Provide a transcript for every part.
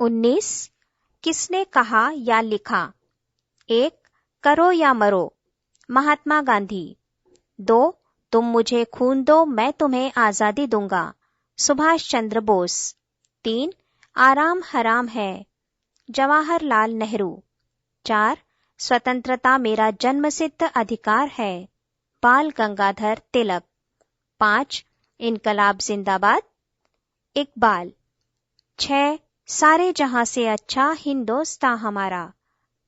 19 किसने कहा या लिखा? 1 करो या मरो, महात्मा गांधी। 2 तुम मुझे खून दो मैं तुम्हें आजादी दूंगा, सुभाष चंद्र बोस। 3 आराम हराम है, जवाहरलाल नेहरू। 4 स्वतंत्रता मेरा जन्मसिद्ध अधिकार है, बाल गंगाधर तिलक। 5 इनकलाब जिंदाबाद, इकबाल। 6 सारे जहां से अच्छा हिंदोस्तां हमारा,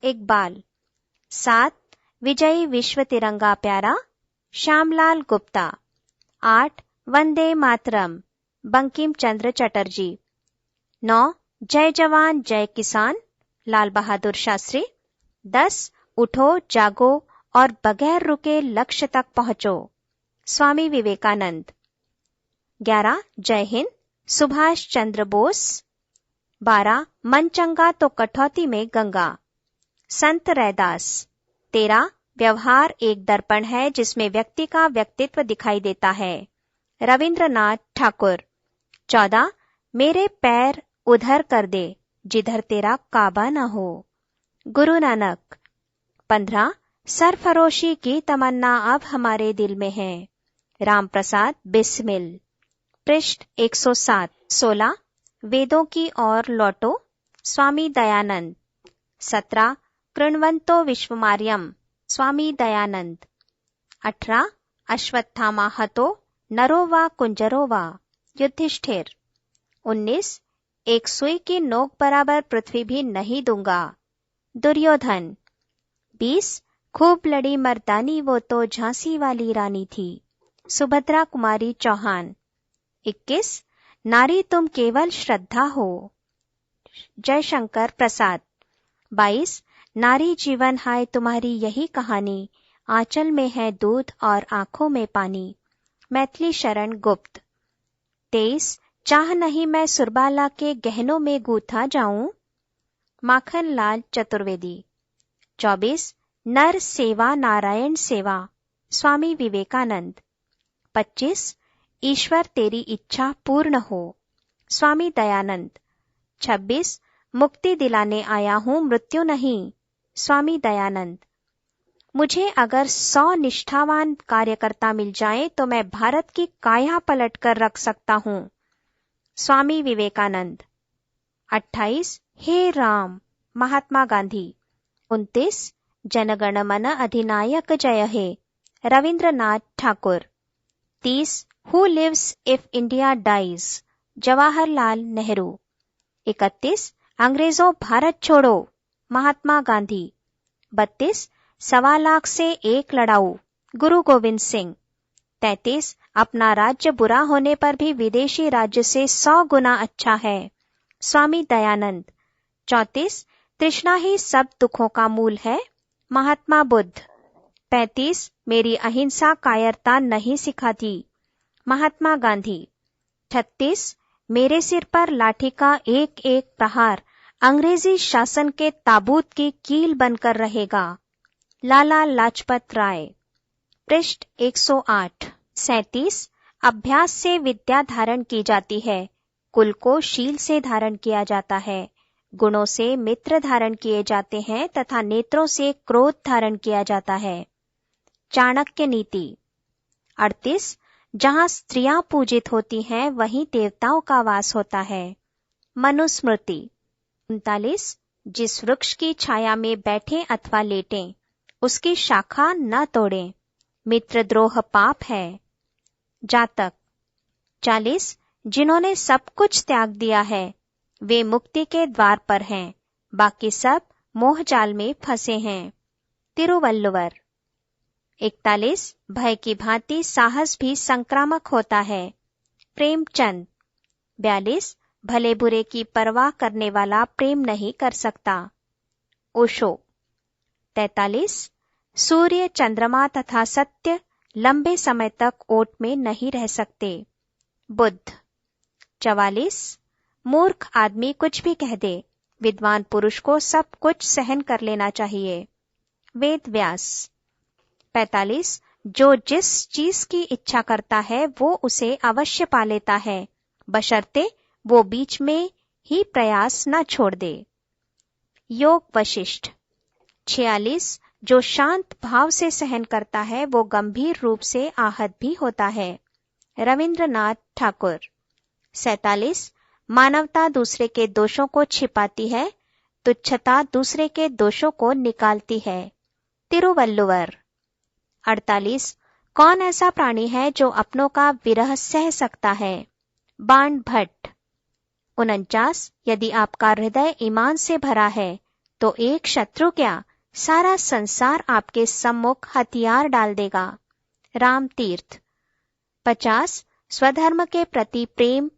इकबाल। 7 विजयी विश्व तिरंगा प्यारा, श्यामलाल गुप्ता। 8 वंदे मातरम, बंकिम चंद्र चटर्जी। 9 जय जवान जय किसान, लाल बहादुर शास्त्री। 10 उठो जागो और बगैर रुके लक्ष्य तक पहुंचो, स्वामी विवेकानंद। 11 जय हिंद, सुभाष चंद्र बोस। 12 मन चंगा तो कठौती में गंगा, संत रैदास। 13 व्यवहार एक दर्पण है जिसमें व्यक्ति का व्यक्तित्व दिखाई देता है, रविंद्रनाथ ठाकुर। 14 मेरे पैर उधर कर दे जिधर तेरा काबा न हो, गुरु नानक। 15 सरफरोशी की तमन्ना अब हमारे दिल में है, राम प्रसाद बिस्मिल। पृष्ठ 107। 16 वेदों की ओर लौटो, स्वामी दयानंद। 17 कृण्वन्तो विश्वमार्यम, स्वामी दयानंद। 18 अश्वत्थामा हतो नरो वा कुंजरो वा, युधिष्ठिर। 19 एक सुई की नोक बराबर पृथ्वी भी नहीं दूंगा, दुर्योधन। 20 खूब लड़ी मर्दानी वो तो झांसी वाली रानी थी, सुभद्रा कुमारी चौहान। 21 नारी तुम केवल श्रद्धा हो, जयशंकर प्रसाद। 22 नारी जीवन हाय तुम्हारी यही कहानी, आंचल में है दूध और आंखों में पानी, मैथिली शरण गुप्त। 23 चाह नहीं मैं सुरबाला के गहनों में गूथा जाऊं, माखन लाल चतुर्वेदी। 24 नर सेवा नारायण सेवा, स्वामी विवेकानंद। 25 ईश्वर तेरी इच्छा पूर्ण हो, स्वामी दयानंद। 26 मुक्ति दिलाने आया हूं मृत्यु नहीं, स्वामी दयानंद। मुझे अगर 100 निष्ठावान कार्यकर्ता मिल जाएं तो मैं भारत की काया पलट कर रख सकता हूं, स्वामी विवेकानंद। 28 हे राम, महात्मा गांधी। 29 जनगण मन अधिनायक जय हे, Rabindranath Thakur. 30 who lives if India dies, Jawaharlal Nehru. 31 अंग्रेजों भारत छोड़ो, महात्मा गांधी। 32 सवा लाख से एक लड़ाऊ, गुरु गोविंद सिंह। 33 अपना राज्य बुरा होने पर भी विदेशी राज्य से 100 गुना अच्छा है, स्वामी दयानंद। 34 तृष्णा ही सब दुखों का मूल है, महात्मा बुद्ध। 35 मेरी अहिंसा कायरता नहीं सिखाती, महात्मा गांधी। 36 मेरे सिर पर लाठी का एक एक प्रहार अंग्रेजी शासन के ताबूत की कील बनकर रहेगा, लाला लाजपत राय। पृष्ठ 108। 37 अभ्यास से विद्या धारण की जाती है, कुल को शील से धारण किया जाता है, गुणों से मित्र धारण किए जाते हैं तथा नेत्रों से क्रोध धारण किया जाता है, चाणक्य नीति। 38 जहां स्त्रियां पूजित होती हैं वहीं देवताओं का वास होता है, मनुस्मृति। 39 जिस वृक्ष की छाया में बैठें अथवा लेटें उसकी शाखा न तोड़ें, मित्रद्रोह पाप है, जातक। 40 जिन्होंने सब कुछ त्याग दिया है वे मुक्ति के द्वार पर हैं, बाकी सब मोह जाल में फंसे हैं, तिरुवल्लुवर। 41 भय की भांति साहस भी संक्रामक होता है, प्रेमचंद। 42 भले बुरे की परवाह करने वाला प्रेम नहीं कर सकता, ओशो। 43 सूर्य चंद्रमा तथा सत्य लंबे समय तक ओट में नहीं रह सकते, बुद्ध। 44 मूर्ख आदमी कुछ भी कह दे, विद्वान पुरुष को सब कुछ सहन कर लेना चाहिए, वेद व्यास। 45 जो जिस चीज की इच्छा करता है वो उसे अवश्य पा लेता है, बशर्ते वो बीच में ही प्रयास न छोड़ दे। योग वशिष्ठ 46। जो शांत भाव से सहन करता है वो गंभीर रूप से आहत भी होता है। रविंद्रनाथ ठाकुर। 47। मानवता दूसरे के दोषों को छिपाती है, तुच्छता दूसरे के दोषों को निकालती है। तिरुवल्लुवर। 48। कौन ऐसा प्राणी है जो अपनों का विरह सह सकता है? बाण भट्ट। 49। यदि आपका हृदय ईमान से भरा है तो एक शत्रु क्या, सारा संसार आपके सम्मुख हथियार डाल देगा। राम तीर्थ। 50। स्वधर्म के प्रति प्रेम,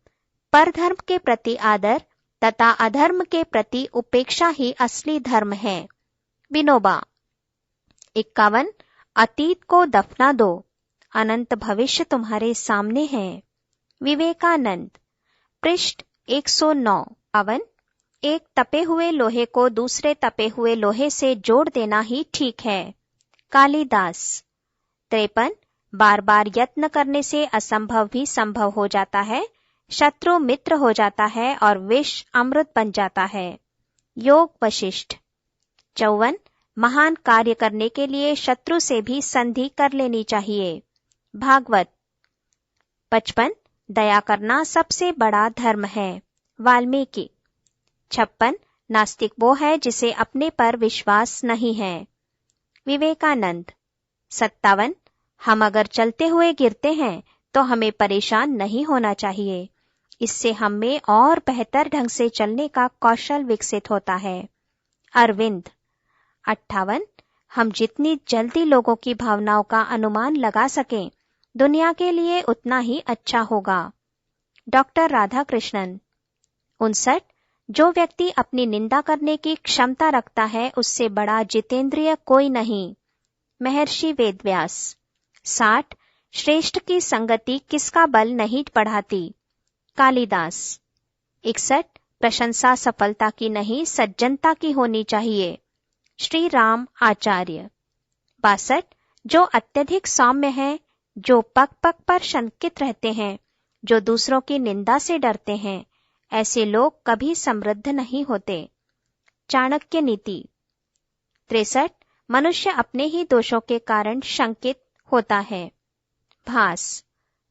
परधर्म के प्रति आदर तथा अधर्म के प्रति उपेक्षा ही असली धर्म है। विनोबा। 51। अतीत को दफना दो, अनंत भविष्य तुम्हारे सामने है। विवेकानंद। पृष्ठ 109। 52। एक तपे हुए लोहे को दूसरे तपे हुए लोहे से जोड़ देना ही ठीक है। कालिदास। 53। बार बार यत्न करने से असंभव भी संभव हो जाता है, शत्रु मित्र हो जाता है और विष अमृत बन जाता है। योग वशिष्ठ। 54। महान कार्य करने के लिए शत्रु से भी संधि कर लेनी चाहिए। भागवत। 55। दया करना सबसे बड़ा धर्म है। वाल्मीकि। 56। नास्तिक वो है जिसे अपने पर विश्वास नहीं है। विवेकानंद। 57। हम अगर चलते हुए गिरते हैं तो हमें परेशान नहीं होना चाहिए, इससे हम में और बेहतर ढंग से चलने का कौशल विकसित होता है। अरविंद। 58। हम जितनी जल्दी लोगों की भावनाओं का अनुमान लगा सकें, दुनिया के लिए उतना ही अच्छा होगा। डॉक्टर राधाकृष्णन। 59। जो व्यक्ति अपनी निंदा करने की क्षमता रखता है उससे बड़ा जितेंद्रिय कोई नहीं। महर्षि वेदव्यास। 60। श्रेष्ठ की संगति किसका बल नहीं बढ़ाती। कालिदास। 61। प्रशंसा सफलता की नहीं सज्जनता की होनी चाहिए। श्री राम आचार्य। 62। जो अत्यधिक सौम्य है, जो पग पग पर शंकित रहते हैं, जो दूसरों की निंदा से डरते हैं, ऐसे लोग कभी समृद्ध नहीं होते। चाणक्य नीति। 63। मनुष्य अपने ही दोषों के कारण शंकित होता है। भास।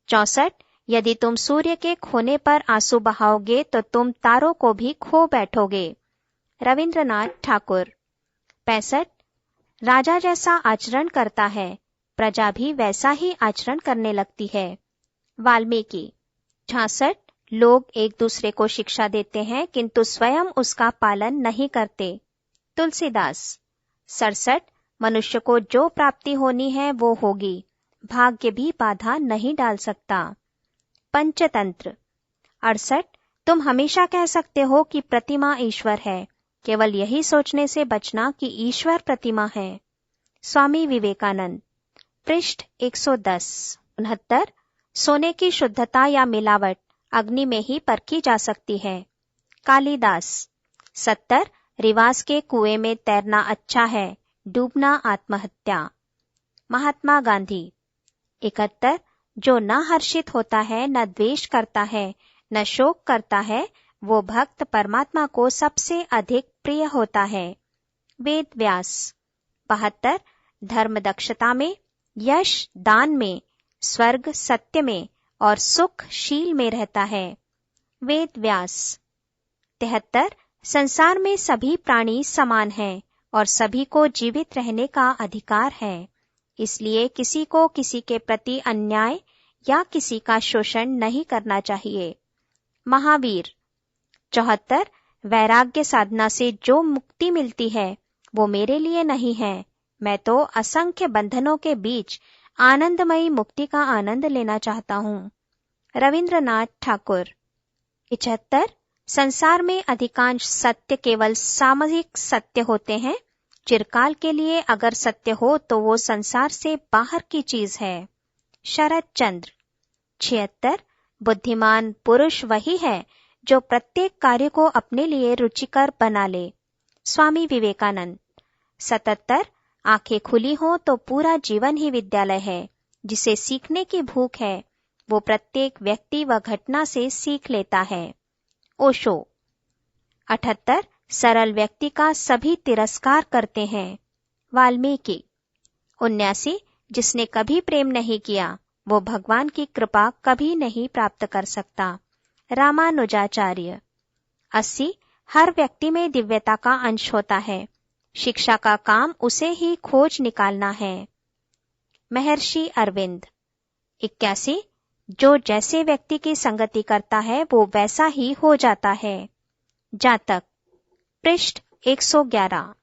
64। यदि तुम सूर्य के खोने पर आंसू बहाओगे तो तुम तारों को भी खो बैठोगे। रविंद्रनाथ ठाकुर। 65। राजा जैसा आचरण करता है, प्रजा भी वैसा ही आचरण करने लगती है। वाल्मीकि। 66। लोग एक दूसरे को शिक्षा देते हैं किंतु स्वयं उसका पालन नहीं करते। तुलसीदास। 67। मनुष्य को जो प्राप्ति होनी है वो होगी, भाग्य भी बाधा नहीं डाल सकता। पंचतंत्र। 68। तुम हमेशा कह सकते हो कि प्रतिमा ईश्वर है, केवल यही सोचने से बचना कि ईश्वर प्रतिमा है। स्वामी विवेकानंद। पृष्ठ 110। 69। सोने की शुद्धता या मिलावट अग्नि में ही परखी जा सकती है। कालिदास। 70। रिवाज के कुएं में तैरना अच्छा है, डूबना आत्महत्या। महात्मा गांधी। 71। जो न हर्षित होता है, न द्वेष करता है, न शोक करता है, वो भक्त परमात्मा को सबसे अधिक प्रिय होता है। वेद व्यास। 72। धर्म दक्षता में, यश दान में, स्वर्ग सत्य में और सुख शील में रहता है। वेद व्यास। 73। संसार में सभी प्राणी समान हैं और सभी को जीवित रहने का अधिकार है, इसलिए किसी को किसी के प्रति अन्याय या किसी का शोषण नहीं करना चाहिए। महावीर। 74। वैराग्य साधना से जो मुक्ति मिलती है वो मेरे लिए नहीं है, मैं तो असंख्य बंधनों के बीच आनंदमयी मुक्ति का आनंद लेना चाहता हूँ। रविंद्रनाथ ठाकुर। 75। संसार में अधिकांश सत्य केवल सामयिक सत्य होते हैं, चिरकाल के लिए अगर सत्य हो तो वो संसार से बाहर की चीज है। शरद चंद्र। 76। बुद्धिमान पुरुष वही है जो प्रत्येक कार्य को अपने लिए रुचिकर बना ले। स्वामी विवेकानंद। 77। आंखें खुली हों तो पूरा जीवन ही विद्यालय है, जिसे सीखने की भूख है वो प्रत्येक व्यक्ति व घटना से सीख लेता है। ओशो। 78 सरल व्यक्ति का सभी तिरस्कार करते हैं। वाल्मीकि। 79 जिसने कभी प्रेम नहीं किया वो भगवान की कृपा कभी नहीं प्राप्त कर सकता। रामानुजाचार्य। 80 हर व्यक्ति में दिव्यता का अंश होता है, शिक्षा का काम उसे ही खोज निकालना है। महर्षि अरविंद। 81 जो जैसे व्यक्ति की संगति करता है वो वैसा ही हो जाता है। जातक। पृष्ठ 111।